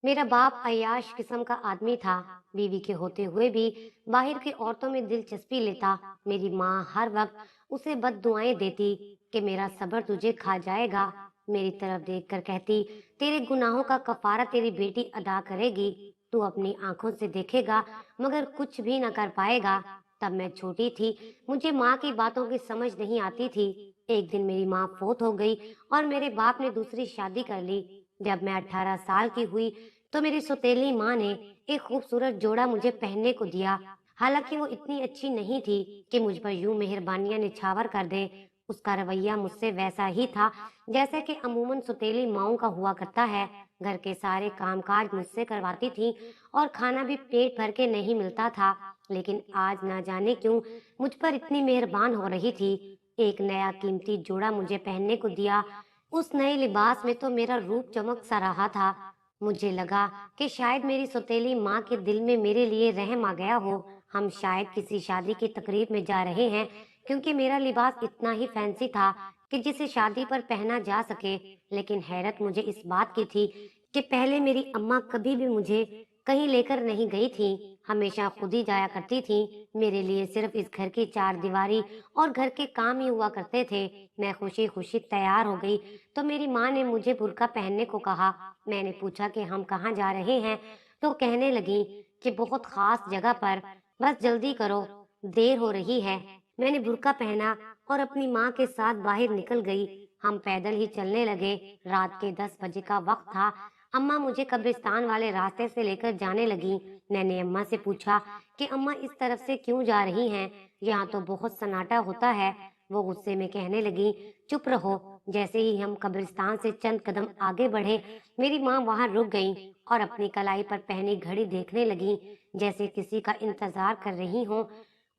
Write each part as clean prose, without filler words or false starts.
मेरा बाप अय्याश किस्म का आदमी था। बीवी के होते हुए भी बाहर की औरतों में दिलचस्पी लेता। मेरी माँ हर वक्त उसे बद्दुआएं देती कि मेरा सब्र तुझे खा जाएगा। मेरी तरफ देखकर कहती, तेरे गुनाहों का कफारा तेरी बेटी अदा करेगी। तू अपनी आंखों से देखेगा मगर कुछ भी न कर पाएगा। तब मैं छोटी थी, मुझे माँ की बातों की समझ नहीं आती थी। एक दिन मेरी माँ फोत हो गई और मेरे बाप ने दूसरी शादी कर ली। जब मैं 18 साल की हुई तो मेरी सौतेली माँ ने एक खूबसूरत जोड़ा मुझे पहनने को दिया। हालांकि वो इतनी अच्छी नहीं थी कि मुझ पर यूं मेहरबानियां निछावर कर दे। उसका रवैया मुझसे वैसा ही था जैसे कि अमूमन सौतेली माओं का हुआ करता है। घर के सारे कामकाज मुझसे करवाती थी और खाना भी पेट भर के नहीं मिलता था। लेकिन आज ना जाने क्यों मुझ पर इतनी मेहरबान हो रही थी। एक नया कीमती जोड़ा मुझे पहनने को दिया। उस नए लिबास में तो मेरा रूप चमक सा रहा था। मुझे लगा कि शायद मेरी सौतेली माँ के दिल में मेरे लिए रहम आ गया हो। हम शायद किसी शादी की तकरीब में जा रहे हैं, क्योंकि मेरा लिबास इतना ही फैंसी था कि जिसे शादी पर पहना जा सके। लेकिन हैरत मुझे इस बात की थी कि पहले मेरी अम्मा कभी भी मुझे कहीं लेकर नहीं गई थी, हमेशा खुद ही जाया करती थी। मेरे लिए सिर्फ इस घर की चार दीवारी और घर के काम ही हुआ करते थे। मैं खुशी खुशी तैयार हो गई तो मेरी माँ ने मुझे बुर्का पहनने को कहा। मैंने पूछा कि हम कहाँ जा रहे हैं, तो कहने लगी कि बहुत खास जगह पर, बस जल्दी करो, देर हो रही है। मैंने बुर्का पहना और अपनी माँ के साथ बाहर निकल गई। हम पैदल ही चलने लगे। रात के 10 बजे का वक्त था। अम्मा मुझे कब्रिस्तान वाले रास्ते से लेकर जाने लगी। मैंने अम्मा से पूछा कि अम्मा इस तरफ से क्यों जा रही हैं? यहाँ तो बहुत सन्नाटा होता है। वो गुस्से में कहने लगी, चुप रहो। जैसे ही हम कब्रिस्तान से चंद कदम आगे बढ़े, मेरी माँ वहां रुक गई और अपनी कलाई पर पहनी घड़ी देखने लगी, जैसे किसी का इंतजार कर रही हो।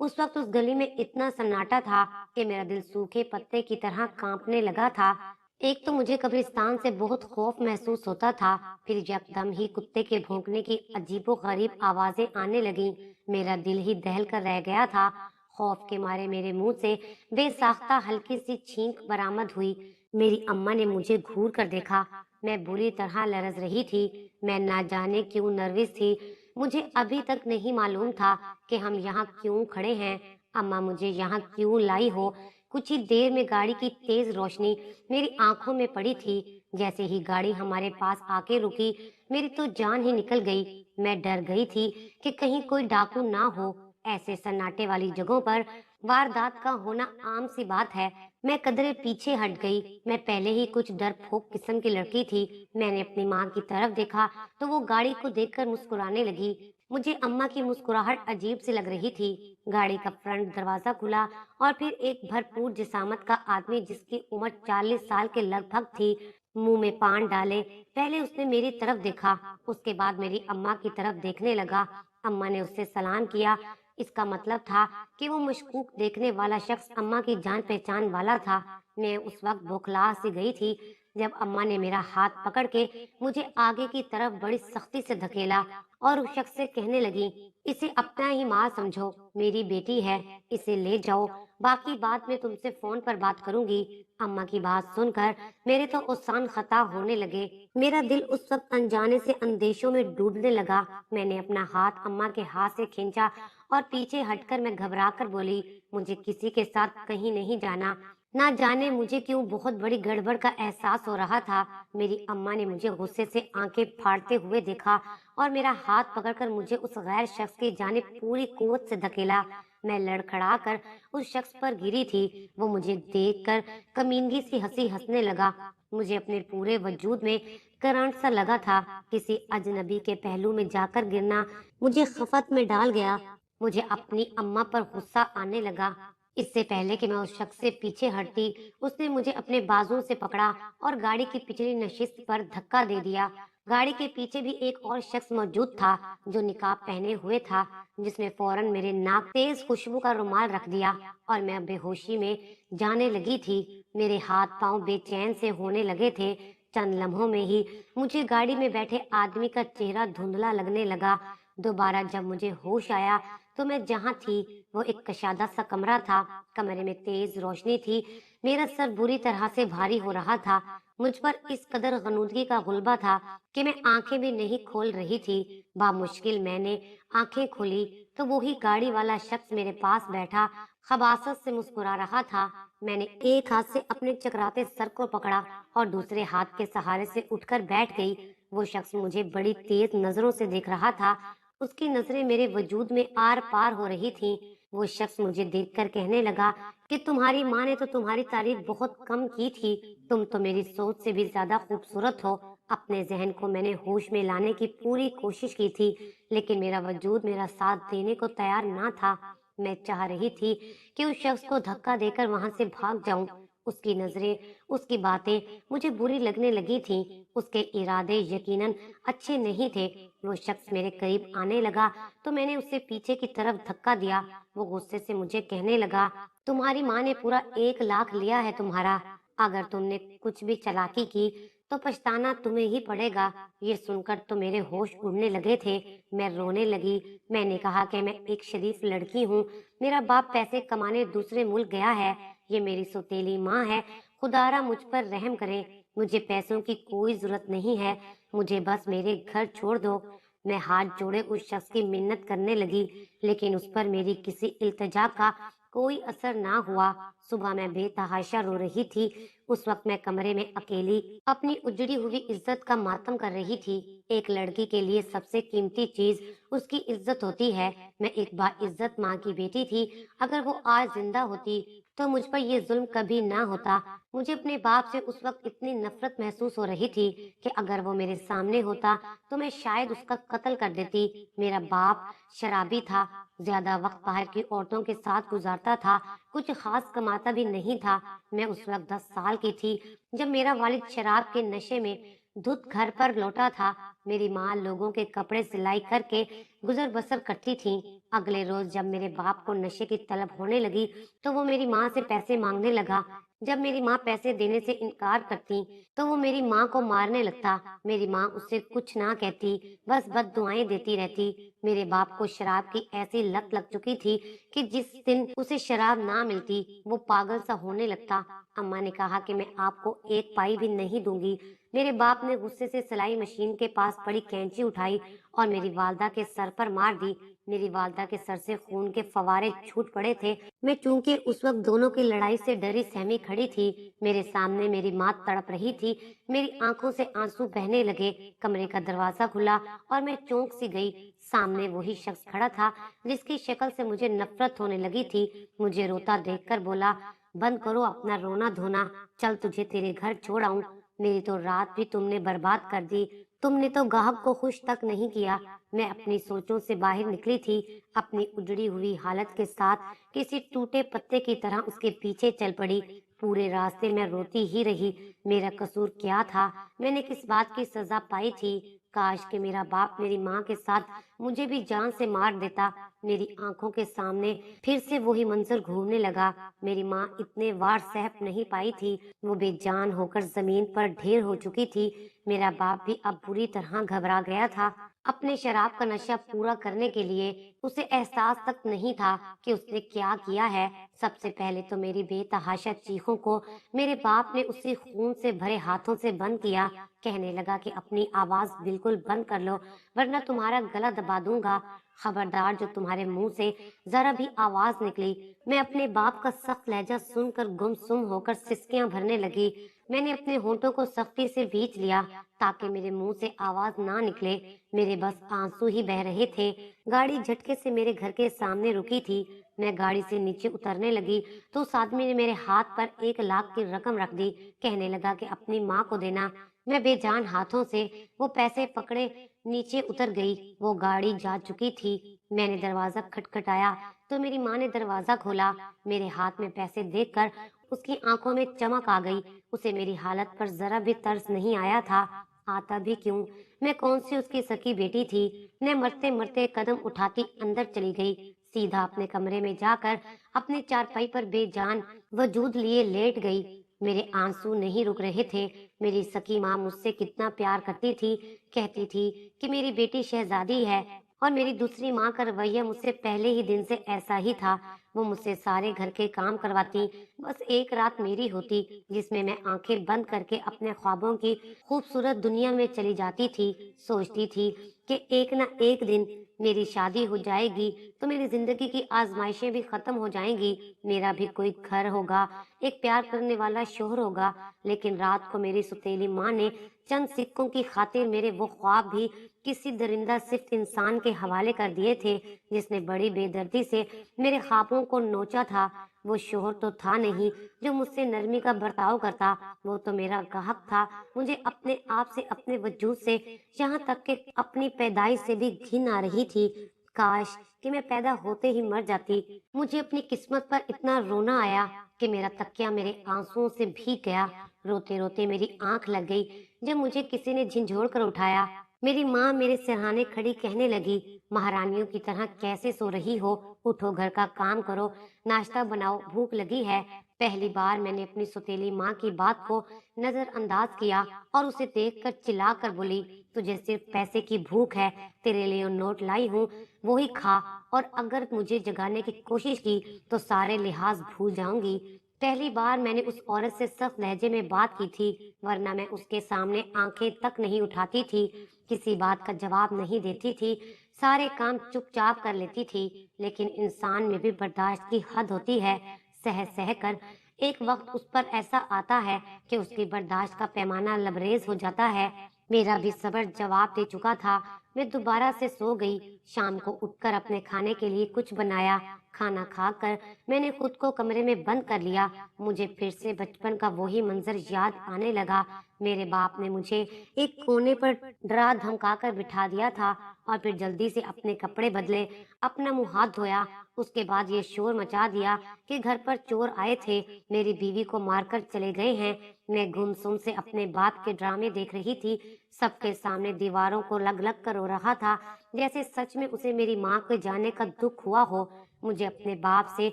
उस वक्त उस गली में इतना सन्नाटा था कि मेरा दिल सूखे पत्ते की तरह कांपने लगा था। एक तो मुझे कब्रिस्तान से बहुत खौफ महसूस होता था, फिर यकदम ही कुत्ते के भौंकने की अजीबोगरीब आवाजें आने लगीं। मेरा दिल ही दहल कर रह गया था। खौफ के मारे मेरे मुंह से बेसाख्ता हल्की सी छींक बरामद हुई। मेरी अम्मा ने मुझे घूर कर देखा। मैं बुरी तरह लरज रही थी। मैं ना जाने क्यों नर्वस थी। मुझे अभी तक नहीं मालूम था कि हम यहाँ क्यों खड़े हैं। अम्मा मुझे यहाँ क्यों लाई हो? कुछ ही देर में गाड़ी की तेज रोशनी मेरी आंखों में पड़ी थी। जैसे ही गाड़ी हमारे पास आके रुकी, मेरी तो जान ही निकल गई। मैं डर गई थी कि कहीं कोई डाकू ना हो। ऐसे सन्नाटे वाली जगहों पर वारदात का होना आम सी बात है। मैं कदरे पीछे हट गई। मैं पहले ही कुछ डरपोक किस्म की लड़की थी। मैंने अपनी माँ की तरफ देखा तो वो गाड़ी को देखकर मुस्कुराने लगी। मुझे अम्मा की मुस्कुराहट अजीब सी लग रही थी। गाड़ी का फ्रंट दरवाजा खुला और फिर एक भरपूर जिसामत का आदमी, जिसकी उम्र 40 साल के लगभग थी, मुंह में पान डाले पहले उसने मेरी तरफ देखा, उसके बाद मेरी अम्मा की तरफ देखने लगा। अम्मा ने उससे सलाम किया। इसका मतलब था कि वो मशकूक देखने वाला शख्स अम्मा की जान पहचान वाला था। मैं उस वक्त बौखला सी गई थी जब अम्मा ने मेरा हाथ पकड़ के मुझे आगे की तरफ बड़ी सख्ती से धकेला और उस शख्स से कहने लगी, इसे अपना ही माँ समझो, मेरी बेटी है, इसे ले जाओ, बाकी बात मैं तुमसे फोन पर बात करूंगी। अम्मा की बात सुनकर मेरे तो उसान खता होने लगे। मेरा दिल उस वक्त अनजाने से अंदेशों में डूबने लगा। मैंने अपना हाथ अम्मा के हाथ से खींचा और पीछे हटकर मैं घबरा कर बोली, मुझे किसी के साथ कहीं नहीं जाना। ना जाने मुझे क्यों बहुत बड़ी गड़बड़ का एहसास हो रहा था। मेरी अम्मा ने मुझे गुस्से से आंखें फाड़ते हुए देखा और मेरा हाथ पकड़कर मुझे उस गैर शख्स की जानिब पूरी कुव्वत से धकेला। मैं लड़खड़ा कर उस शख्स पर गिरी थी। वो मुझे देखकर कमीनगी सी हंसी हंसने लगा। मुझे अपने पूरे वजूद में करंट सा लगा था। किसी अजनबी के पहलू में जाकर गिरना मुझे खफत में डाल गया। मुझे अपनी अम्मा पर गुस्सा आने लगा। इससे पहले कि मैं उस शख्स से पीछे हटती, उसने मुझे अपने बाजुओं से पकड़ा और गाड़ी की पिछली नशिस्त पर धक्का दे दिया। गाड़ी के पीछे भी एक और शख्स मौजूद था जो निकाब पहने हुए था, जिसने फौरन मेरे नाक तेज खुशबू का रुमाल रख दिया और मैं बेहोशी में जाने लगी थी। मेरे हाथ पांव बेचैन से होने लगे थे। चंद लम्हों में ही मुझे गाड़ी में बैठे आदमी का चेहरा धुंधला लगने लगा। दोबारा जब मुझे होश आया तो मैं जहाँ थी वो एक कशादा सा कमरा था। कमरे में तेज रोशनी थी। मेरा सर बुरी तरह से भारी हो रहा था। मुझ पर इस कदर गनूदगी का गुलबा था कि मैं आंखें भी नहीं खोल रही थी। बामुश्किल मैंने आंखें खोली तो वही गाड़ी वाला शख्स मेरे पास बैठा खबासत से मुस्कुरा रहा था। मैंने एक हाथ से अपने चकराते सर को पकड़ा और दूसरे हाथ के सहारे से उठकर बैठ गई। वो शख्स मुझे बड़ी तेज नजरों से देख रहा था। उसकी नजरें मेरे वजूद में आर पार हो रही थीं। वो शख्स मुझे देखकर कहने लगा कि तुम्हारी माँ ने तो तुम्हारी तारीफ बहुत कम की थी। तुम तो मेरी सोच से भी ज्यादा खूबसूरत हो। अपने जहन को मैंने होश में लाने की पूरी कोशिश की थी, लेकिन मेरा वजूद मेरा साथ देने को तैयार ना था। मैं चाह रही थी कि उस शख्स को धक्का देकर वहां से भाग जाऊं। उसकी नजरें, उसकी बातें मुझे बुरी लगने लगी थीं। उसके इरादे यकीनन अच्छे नहीं थे। वो शख्स मेरे करीब आने लगा तो मैंने उसे पीछे की तरफ धक्का दिया। वो गुस्से से मुझे कहने लगा, तुम्हारी माँ ने पूरा 1 लाख लिया है तुम्हारा। अगर तुमने कुछ भी चालाकी की तो पछताना तुम्हें ही पड़ेगा। ये सुनकर तो मेरे होश उड़ने लगे थे। मैं रोने लगी। मैंने कहा कि मैं एक शरीफ लड़की हूँ। मेरा बाप पैसे कमाने दूसरे मुल्क गया है। ये मेरी सौतेली माँ है। खुदारा मुझ पर रहम करे। मुझे पैसों की कोई जरूरत नहीं है। मुझे बस मेरे घर छोड़ दो। मैं हाथ जोड़े उस शख्स की मिन्नत करने लगी, लेकिन उस पर मेरी किसी इल्तिजा का कोई असर ना हुआ। सुबह मैं बेतहाशा रो रही थी। उस वक्त मैं कमरे में अकेली अपनी उजड़ी हुई इज्जत का मातम कर रही थी। एक लड़की के लिए सबसे कीमती चीज उसकी इज्जत होती है। मैं एक बाइज्जत माँ की बेटी थी। अगर वो आज जिंदा होती तो मुझ पर यह जुल्म कभी ना होता। मुझे अपने बाप से उस वक्त इतनी नफरत महसूस हो रही थी कि अगर वो मेरे सामने होता तो मैं शायद उसका कत्ल कर देती। मेरा बाप शराबी था। ज्यादा वक्त बाहर की औरतों के साथ गुजारता था। कुछ खास कमाता भी नहीं था। मैं उस वक्त 10 साल की थी जब मेरा वालिद शराब के नशे में धुत घर पर लौटा था। मेरी माँ लोगों के कपड़े सिलाई करके गुजर बसर करती थी। अगले रोज जब मेरे बाप को नशे की तलब होने लगी तो वो मेरी माँ से पैसे मांगने लगा। जब मेरी माँ पैसे देने से इनकार करती तो वो मेरी माँ को मारने लगता। मेरी माँ उससे कुछ ना कहती, बस बददुआएं देती रहती। मेरे बाप को शराब की ऐसी लत लग चुकी थी कि जिस दिन उसे शराब ना मिलती वो पागल सा होने लगता। अम्मा ने कहा कि मैं आपको 1 पाई भी नहीं दूंगी। मेरे बाप ने गुस्से से सिलाई मशीन के पास पड़ी कैंची उठाई और मेरी वालदा के सर पर मार दी। मेरी वालदा के सर से खून के फवारे छूट पड़े थे। मैं चूंकि उस वक्त दोनों की लड़ाई से डरी सहमी खड़ी थी। मेरे सामने मेरी माँ तड़प रही थी। मेरी आंखों से आंसू बहने लगे। कमरे का दरवाजा खुला और मैं चौंक सी गई। सामने वही शख्स खड़ा था जिसकी शक्ल से मुझे नफरत होने लगी थी। मुझे रोता देखकर बोला, बंद करो अपना रोना धोना, चल तुझे तेरे घर छोड़ आऊं। मेरी तो रात भी तुमने बर्बाद कर दी। तुमने तो गाहक को खुश तक नहीं किया। मैं अपनी सोचों से बाहर निकली थी। अपनी उजड़ी हुई हालत के साथ किसी टूटे पत्ते की तरह उसके पीछे चल पड़ी। पूरे रास्ते में रोती ही रही। मेरा कसूर क्या था? मैंने किस बात की सजा पाई थी? काश कि मेरा बाप मेरी माँ के साथ मुझे भी जान से मार देता। मेरी आंखों के सामने फिर से वही मंजर घूमने लगा। मेरी माँ इतने वार सह नहीं पाई थी। वो बेजान होकर जमीन पर ढेर हो चुकी थी। मेरा बाप भी अब बुरी तरह घबरा गया था। अपने शराब का नशा पूरा करने के लिए उसे एहसास तक नहीं था कि उसने क्या किया है। सबसे पहले तो मेरी बेतहाशा चीखों को मेरे बाप ने उसी खून से भरे हाथों से बंद किया। कहने लगा कि अपनी आवाज बिल्कुल बंद कर लो वरना तुम्हारा गला दबा दूंगा। खबरदार जो तुम्हारे मुंह से जरा भी आवाज निकली। मैं अपने बाप का सख्त लहजा सुनकर गुमसुम होकर सिसकियां भरने लगी। मैंने अपने होंठों को सख्ती से भींच लिया ताकि मेरे मुंह से आवाज ना निकले। मेरे बस आंसू ही बह रहे थे। गाड़ी झटके से मेरे घर के सामने रुकी थी। मैं गाड़ी से नीचे उतरने लगी तो उस आदमी ने मेरे हाथ पर 1 लाख की रकम रख दी। कहने लगा कि अपनी माँ को देना। मैं बेजान हाथों से वो पैसे पकड़े नीचे उतर गई। वो गाड़ी जा चुकी थी। मैंने दरवाजा खटखटाया तो मेरी माँ ने दरवाजा खोला। मेरे हाथ में पैसे देखकर उसकी आंखों में चमक आ गई। उसे मेरी हालत पर जरा भी तरस नहीं आया था। आता भी क्यों? मैं कौन सी उसकी सकी बेटी थी? मैं मरते मरते कदम उठाती अंदर चली गई। सीधा अपने कमरे में जाकर अपने चारपाई पर बेजान वजूद लिए लेट गई। मेरे आंसू नहीं रुक रहे थे। मेरी सकी माँ मुझसे कितना प्यार करती थी। कहती थी कि मेरी बेटी शहजादी है और मेरी दूसरी माँ का रवैया मुझसे पहले ही दिन से ऐसा ही था। वो मुझसे सारे घर के काम करवाती। बस एक रात मेरी होती जिसमें मैं आंखें बंद करके अपने ख्वाबों की खूबसूरत दुनिया में चली जाती थी। सोचती थी कि एक ना एक दिन मेरी शादी हो जाएगी तो मेरी जिंदगी की आजमाइशें भी खत्म हो जाएंगी, मेरा भी कोई घर होगा, एक प्यार करने वाला शोहर होगा। लेकिन रात को मेरी सुतीली माँ ने चंद सिक्कों की खातिर मेरे वो ख्वाब भी किसी दरिंदा सिर्फ इंसान के हवाले कर दिए थे जिसने बड़ी बेदर्दी से मेरे ख्वाबों को नोचा था। वो शोहर तो था नहीं जो मुझसे नरमी का बर्ताव करता, वो तो मेरा गाहक था। मुझे अपने आप से, अपने वजूद से, यहाँ तक कि अपनी पैदाइश से भी घिन आ रही थी। काश कि मैं पैदा होते ही मर जाती। मुझे अपनी किस्मत पर इतना रोना आया कि मेरा तकिया मेरे आंसुओं से भीग गया। रोते रोते मेरी आंख लग गई जब मुझे किसी ने झिंझोड़ कर उठाया। मेरी माँ मेरे सिरहाने खड़ी कहने लगी, महारानियों की तरह कैसे सो रही हो, उठो, घर का काम करो, नाश्ता बनाओ, भूख लगी है। पहली बार मैंने अपनी सौतेली माँ की बात को नजरअंदाज किया और उसे देखकर चिल्लाकर बोली, तुझे सिर्फ पैसे की भूख है, तेरे लिए नोट लाई हूँ, वो ही खा, और अगर मुझे जगाने की कोशिश की तो सारे लिहाज भूल जाऊंगी। पहली बार मैंने उस औरत से सख्त लहजे में बात की थी, वरना मैं उसके सामने आंखें तक नहीं उठाती थी, किसी बात का जवाब नहीं देती थी, सारे काम चुपचाप कर लेती थी। लेकिन इंसान में भी बर्दाश्त की हद होती है। सह सह कर एक वक्त उस पर ऐसा आता है कि उसकी बर्दाश्त का पैमाना लबरेज हो जाता है। मेरा भी सब्र जवाब दे चुका था। मैं दोबारा से सो गई। शाम को उठकर अपने खाने के लिए कुछ बनाया। खाना खाकर मैंने खुद को कमरे में बंद कर लिया। मुझे फिर से बचपन का वही मंजर याद आने लगा। मेरे बाप ने मुझे एक कोने पर डरा धमका कर बिठा दिया था और फिर जल्दी से अपने कपड़े बदले, अपना मुंह हाथ धोया। उसके बाद ये शोर मचा दिया कि घर पर चोर आए थे, मेरी बीवी को मारकर चले गए हैं। मैं गुमसुम से अपने बाप के ड्रामे देख रही थी। सबके सामने दीवारों को लग लग कर रो रहा था, जैसे सच में उसे मेरी माँ के जाने का दुख हुआ हो। मुझे अपने बाप से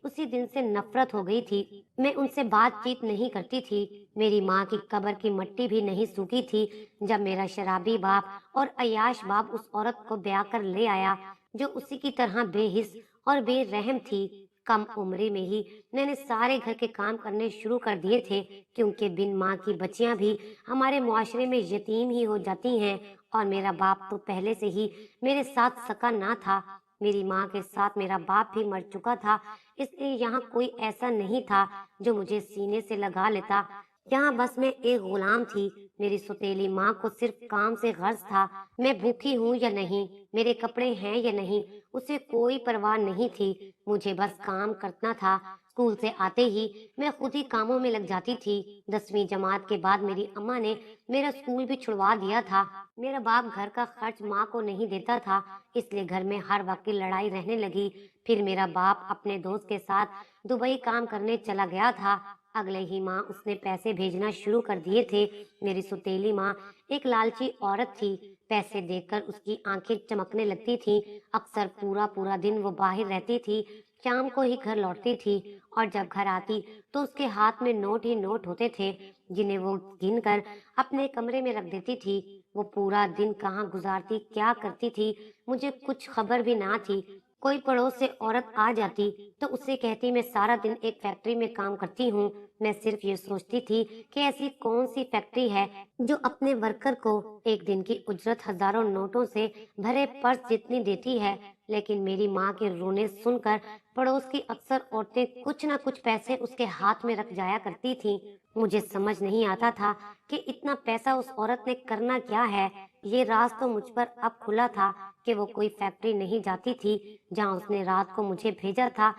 उसी दिन से नफरत हो गई थी। मैं उनसे बातचीत नहीं करती थी। मेरी माँ की कब्र की मिट्टी भी नहीं सूखी थी जब मेरा शराबी बाप और अयाश बाप उस औरत को ब्याह कर ले आया जो उसी की तरह बेहिस और बेरहम थी। कम उम्र में ही मैंने सारे घर के काम करने शुरू कर दिए थे, क्योंकि बिन माँ की बच्चियां भी हमारे मुआशरे में यतीम ही हो जाती हैं, और मेरा बाप तो पहले से ही मेरे साथ सका ना था। मेरी माँ के साथ मेरा बाप भी मर चुका था, इसलिए यहाँ कोई ऐसा नहीं था जो मुझे सीने से लगा लेता। यहाँ बस मैं एक गुलाम थी। मेरी सौतेली माँ को सिर्फ काम से गर्ज था, मैं भूखी हूँ या नहीं, मेरे कपड़े हैं या नहीं, उसे कोई परवाह नहीं थी। मुझे बस काम करना था। स्कूल से आते ही मैं खुद ही कामों में लग जाती थी। 10वीं जमात के बाद मेरी अम्मा ने मेरा स्कूल भी छुड़वा दिया था। मेरा बाप घर का खर्च माँ को नहीं देता था, इसलिए घर में हर वक्त की लड़ाई रहने लगी। फिर मेरा बाप अपने दोस्त के साथ दुबई काम करने चला गया था। अगले ही माह उसने पैसे भेजना शुरू कर दिए थे। मेरी सुतीली माँ एक लालची औरत थी। पैसे देखकर उसकी आंखें चमकने लगती थीं। अक्सर पूरा पूरा दिन वो बाहर रहती थी, शाम को ही घर लौटती थी, और जब घर आती तो उसके हाथ में नोट ही नोट होते थे, जिन्हें वो गिन कर अपने कमरे में रख देती थी। वो पूरा दिन कहाँ गुजारती, क्या करती थी, मुझे कुछ खबर भी ना थी। कोई पड़ोस से औरत आ जाती तो उससे कहती, मैं सारा दिन एक फैक्ट्री में काम करती हूँ। मैं सिर्फ ये सोचती थी कि ऐसी कौन सी फैक्ट्री है जो अपने वर्कर को एक दिन की उजरत हजारों नोटों से भरे पर्स जितनी देती है। लेकिन मेरी माँ के रोने सुनकर पड़ोस की अक्सर औरतें कुछ न कुछ पैसे उसके हाथ में रख जाया करती थीं। मुझे समझ नहीं आता था कि इतना पैसा उस औरत ने करना क्या है। ये राज तो मुझ पर अब खुला था कि वो कोई फैक्ट्री नहीं जाती थी। जहाँ उसने रात को मुझे भेजा था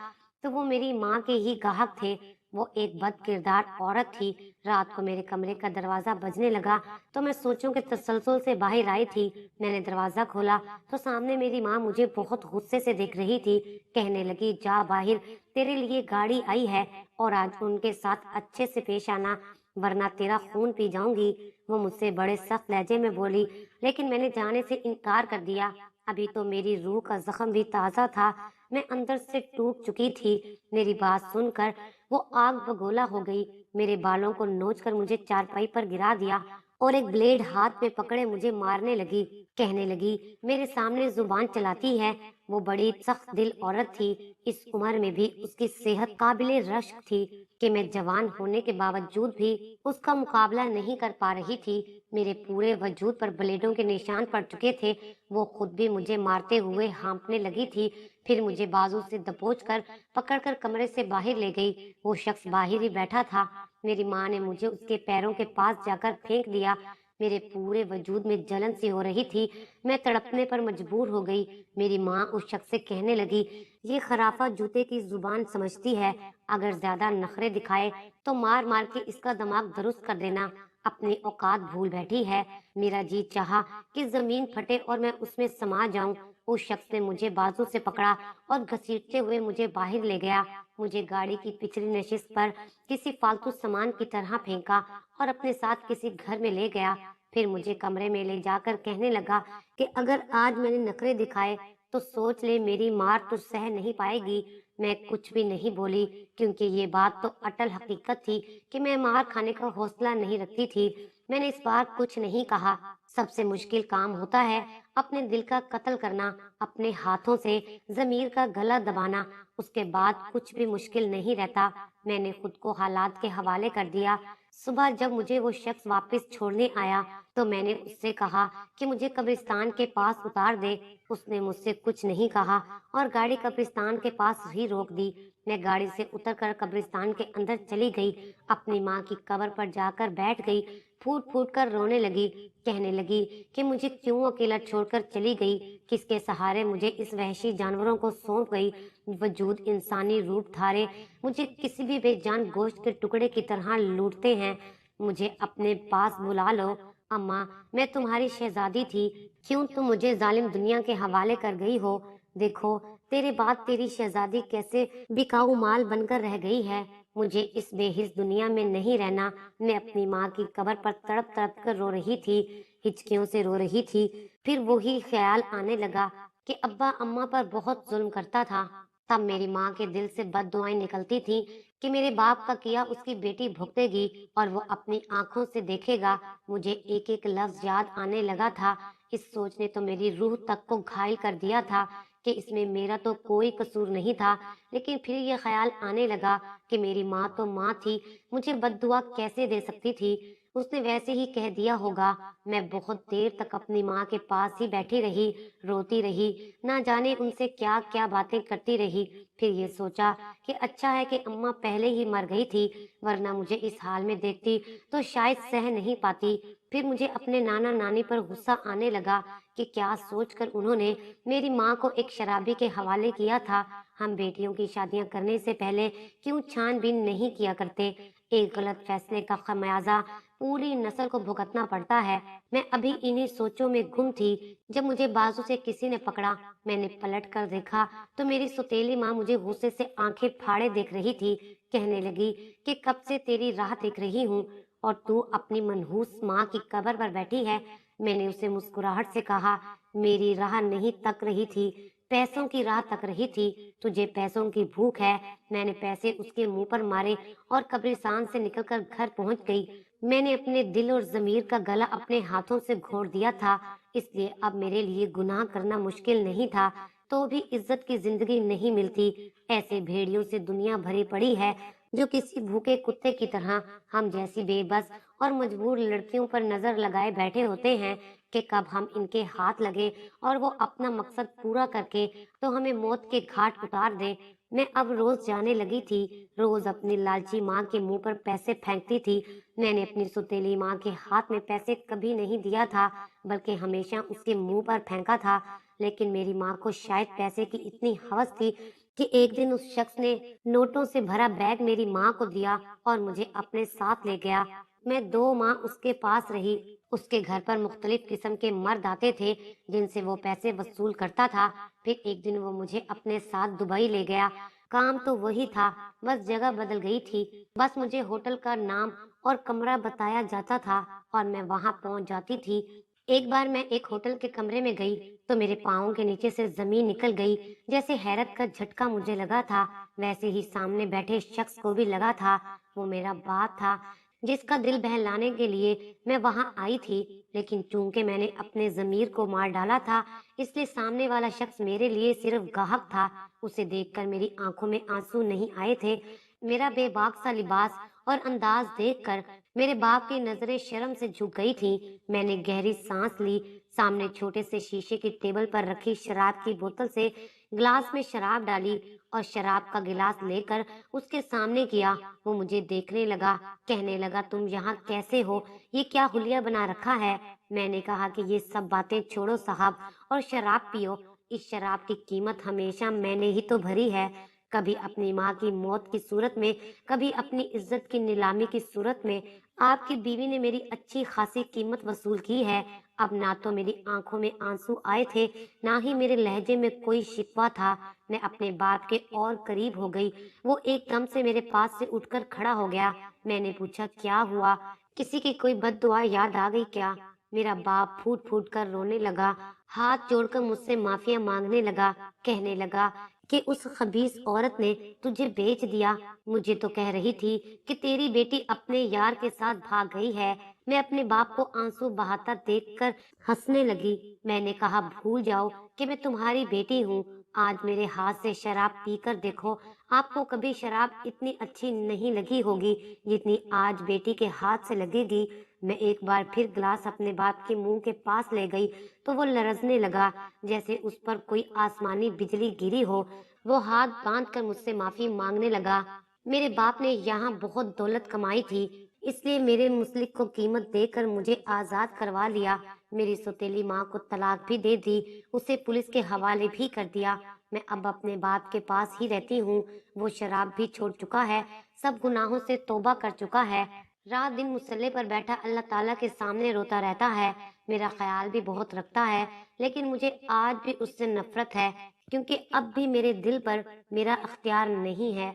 तो वो मेरी माँ के ही गाहक थे। वो एक बद किरदार औरत थी। रात को मेरे कमरे का दरवाजा बजने लगा तो मैं सोचूं के तसलसल से बाहर आई थी। मैंने दरवाजा खोला तो सामने मेरी माँ मुझे बहुत गुस्से से देख रही थी। कहने लगी, जा बाहर, तेरे लिए गाड़ी आई है और आज उनके साथ अच्छे से पेश आना, वरना तेरा खून पी जाऊंगी। वो मुझसे बड़े सख्त लहजे में बोली, लेकिन मैंने जाने से इनकार कर दिया। अभी तो मेरी रूह का जख्म भी ताजा था, मैं अंदर से टूट चुकी थी। मेरी बात सुनकर वो आग बगोला हो गई। मेरे बालों को नोच कर मुझे चारपाई पर गिरा दिया और एक ब्लेड हाथ में पकड़े मुझे मारने लगी। कहने लगी, मेरे सामने जुबान चलाती है। वो बड़ी सख्त दिल औरत थी। इस उम्र में भी उसकी सेहत काबिले रश्क थी कि मैं जवान होने के बावजूद भी उसका मुकाबला नहीं कर पा रही थी। मेरे पूरे वजूद पर ब्लेडों के निशान पड़ चुके थे। वो खुद भी मुझे मारते हुए हाँफने लगी थी। फिर मुझे बाजू से दबोच कर पकड़कर कमरे से बाहर ले गई। वो शख्स बाहर ही बैठा था। मेरी माँ ने मुझे उसके पैरों के पास जाकर फेंक दिया। मेरे पूरे वजूद में जलन सी हो रही थी। मैं तड़पने पर मजबूर हो गई। मेरी माँ उस शख्स से कहने लगी, ये खराफा जूते की जुबान समझती है। अगर ज्यादा नखरे दिखाए तो मार मार के इसका दिमाग दुरुस्त कर देना। अपनी औकात भूल बैठी है। मेरा जी चाहा कि जमीन फटे और मैं उसमें समा जाऊं। उस शख्स ने मुझे बाजू से पकड़ा और घसीटते हुए मुझे बाहर ले गया। मुझे गाड़ी की पिछली नशिस्त पर किसी फालतू सामान की तरह फेंका और अपने साथ किसी घर में ले गया। फिर मुझे कमरे में ले जाकर कहने लगा कि अगर आज मैंने नखरे दिखाए तो सोच ले, मेरी मार तो सह नहीं पाएगी। मैं कुछ भी नहीं बोली, क्योंकि ये बात तो अटल हकीकत थी कि मैं मार खाने का हौसला नहीं रखती थी। मैंने इस बार कुछ नहीं कहा। सबसे मुश्किल काम होता है अपने दिल का कत्ल करना, अपने हाथों से जमीर का गला दबाना। उसके बाद कुछ भी मुश्किल नहीं रहता। मैंने खुद को हालात के हवाले कर दिया। सुबह जब मुझे वो शख्स वापस छोड़ने आया तो मैंने उससे कहा कि मुझे कब्रिस्तान के पास उतार दे। उसने मुझसे कुछ नहीं कहा और गाड़ी कब्रिस्तान के पास ही रोक दी। मैं गाड़ी से उतरकर कब्रिस्तान के अंदर चली गई। अपनी माँ की कब्र पर जाकर बैठ गई। फूट फूट कर रोने लगी। कहने लगी कि मुझे क्यों अकेला छोड़कर चली गई, किसके सहारे मुझे इस वहशी जानवरों को सौंप गई। वजूद इंसानी रूप धारे मुझे किसी भी बेजान गोश्त के टुकड़े की तरह लूटते हैं। मुझे अपने पास बुला लो। अम्मा, मैं तुम्हारी शहजादी थी, क्यों तुम मुझे जालिम दुनिया के हवाले कर गई हो? देखो, तेरे बाद तेरी शहजादी कैसे बिकाऊ माल बनकर रह गई है। मुझे इस बेहिस दुनिया में नहीं रहना। मैं अपनी माँ की कब्र पर तड़प तड़प कर रो रही थी, हिचकियों से रो रही थी। फिर वही ख्याल आने लगा कि अब्बा अम्मा पर बहुत जुल्म करता था। तब मेरी माँ के दिल से बददुआएं निकलती थीं कि मेरे बाप का किया उसकी बेटी भुगतेगी और वो अपनी आंखों से देखेगा। मुझे एक एक लफ्ज याद आने लगा था। इस सोच ने तो मेरी रूह तक को घायल कर दिया था कि इसमें मेरा तो कोई कसूर नहीं था। लेकिन फिर ये ख्याल आने लगा कि मेरी माँ तो माँ थी, मुझे बद्दुआ कैसे दे सकती थी। उसने वैसे ही कह दिया होगा। मैं बहुत देर तक अपनी माँ के पास ही बैठी रही, रोती रही, ना जाने उनसे क्या क्या बातें करती रही। फिर ये सोचा कि अच्छा है कि अम्मा पहले ही मर गई थी, वरना मुझे इस हाल में देखती तो शायद सह नहीं पाती। फिर मुझे अपने नाना नानी पर गुस्सा आने लगा कि क्या सोचकर उन्होंने मेरी माँ को एक शराबी के हवाले किया था। हम बेटियों की शादियां करने से पहले क्यों छानबीन नहीं किया करते? एक गलत फैसले का खमियाजा पूरी नस्ल को भुगतना पड़ता है। मैं अभी इन्हीं सोचों में गुम थी जब मुझे बाजू से किसी ने पकड़ा। मैंने पलट कर देखा तो मेरी सौतेली माँ मुझे गुस्से से आंखें फाड़े देख रही थी। कहने लगी कि कब से तेरी राह देख रही हूँ और तू अपनी मनहूस माँ की कब्र पर बैठी है। मैंने उसे मुस्कुराहट से कहा, मेरी राह नहीं तक रही थी, पैसों की राह तक रही थी। तुझे पैसों की भूख है। मैंने पैसे उसके मुंह पर मारे और कब्रिस्तान से निकलकर घर पहुंच गई। मैंने अपने दिल और जमीर का गला अपने हाथों से घोट दिया था, इसलिए अब मेरे लिए गुनाह करना मुश्किल नहीं था। तो भी इज्जत की जिंदगी नहीं मिलती। ऐसे भेड़ियों से दुनिया भरी पड़ी है जो किसी भूखे कुत्ते की तरह हम जैसी बेबस और मजबूर लड़कियों पर नजर लगाए बैठे होते हैं कि कब हम इनके हाथ लगे और वो अपना मकसद पूरा करके तो हमें मौत के घाट उतार दे। मैं अब रोज जाने लगी थी, रोज अपनी लालची माँ के मुंह पर पैसे फेंकती थी। मैंने अपनी सुतेली माँ के हाथ में पैसे कभी नहीं दिया था, बल्कि हमेशा उसके मुंह पर फेंका था। लेकिन मेरी माँ को शायद पैसे की इतनी हवस थी कि एक दिन उस शख्स ने नोटों से भरा बैग मेरी माँ को दिया और मुझे अपने साथ ले गया। मैं 2 माह उसके पास रही। उसके घर पर मुख्तलिफ किस्म के मर्द आते थे जिनसे वो पैसे वसूल करता था। फिर एक दिन वो मुझे अपने साथ दुबई ले गया। काम तो वही था, बस जगह बदल गई थी। बस मुझे होटल का नाम और कमरा बताया जाता था और मैं वहां पहुंच जाती थी। एक बार मैं एक होटल के कमरे में गई तो मेरे पाँव के नीचे से जमीन निकल गई। जैसे हैरत का झटका मुझे लगा था, वैसे ही सामने बैठे शख्स को भी लगा था। वो मेरा बाप था। जिस का दिल बहलाने के लिए मैं वहां आई थी। लेकिन चूंकि मैंने अपने ज़मीर को मार डाला था, इसलिए सामने वाला शख्स मेरे लिए सिर्फ गाहक था। उसे देखकर मेरी आंखों में आंसू नहीं आए थे। मेरा बेबाक सा लिबास और अंदाज देखकर मेरे बाप की नजरें शर्म से झुक गई थीं। मैंने गहरी सांस ली। सामने छोटे से शीशे की टेबल पर रखी शराब की बोतल से ग्लास में शराब डाली और शराब का गिलास लेकर उसके सामने किया। वो मुझे देखने लगा, कहने लगा, तुम यहाँ कैसे हो? ये क्या हुलिया बना रखा है? मैंने कहा कि ये सब बातें छोड़ो साहब और शराब पियो। इस शराब की कीमत हमेशा मैंने ही तो भरी है, कभी अपनी माँ की मौत की सूरत में, कभी अपनी इज्जत की नीलामी की सूरत में। आपकी बीवी ने मेरी अच्छी खासी कीमत वसूल की है। अब ना तो मेरी आंखों में आंसू आए थे, ना ही मेरे लहजे में कोई शिकवा था। मैं अपने बाप के और करीब हो गई। वो एकदम से मेरे पास से उठकर खड़ा हो गया। मैंने पूछा, क्या हुआ? किसी की कोई बददुआ याद आ गई क्या? मेरा बाप फूट फूट कर रोने लगा, हाथ जोड़कर मुझसे माफिया मांगने लगा, कहने लगा कि उस खबीस औरत ने तुझे बेच दिया। मुझे तो कह रही थी कि तेरी बेटी अपने यार के साथ भाग गई है। मैं अपने बाप को आंसू बहाता देखकर हंसने लगी। मैंने कहा, भूल जाओ कि मैं तुम्हारी बेटी हूँ। आज मेरे हाथ से शराब पीकर देखो, आपको कभी शराब इतनी अच्छी नहीं लगी होगी जितनी आज बेटी के हाथ से लगेगी। मैं एक बार फिर गिलास अपने बाप के मुंह के पास ले गई तो वो लरजने लगा, जैसे उस पर कोई आसमानी बिजली गिरी हो। वो हाथ बांधकर मुझसे माफी मांगने लगा। मेरे बाप ने यहाँ बहुत दौलत कमाई थी, इसलिए मेरे मुसलिक को कीमत देकर मुझे आजाद करवा लिया। मेरी सौतेली माँ को तलाक भी दे दी, उसे पुलिस के हवाले भी कर दिया। मैं अब अपने बाप के पास ही रहती हूँ। वो शराब भी छोड़ चुका है, सब गुनाहों से तौबा कर चुका है। रात दिन मुसल्ले पर बैठा अल्लाह ताला के सामने रोता रहता है। मेरा ख्याल भी बहुत रखता है, लेकिन मुझे आज भी उससे नफरत है, क्योंकि अब भी मेरे दिल पर मेरा अख्तियार नहीं है।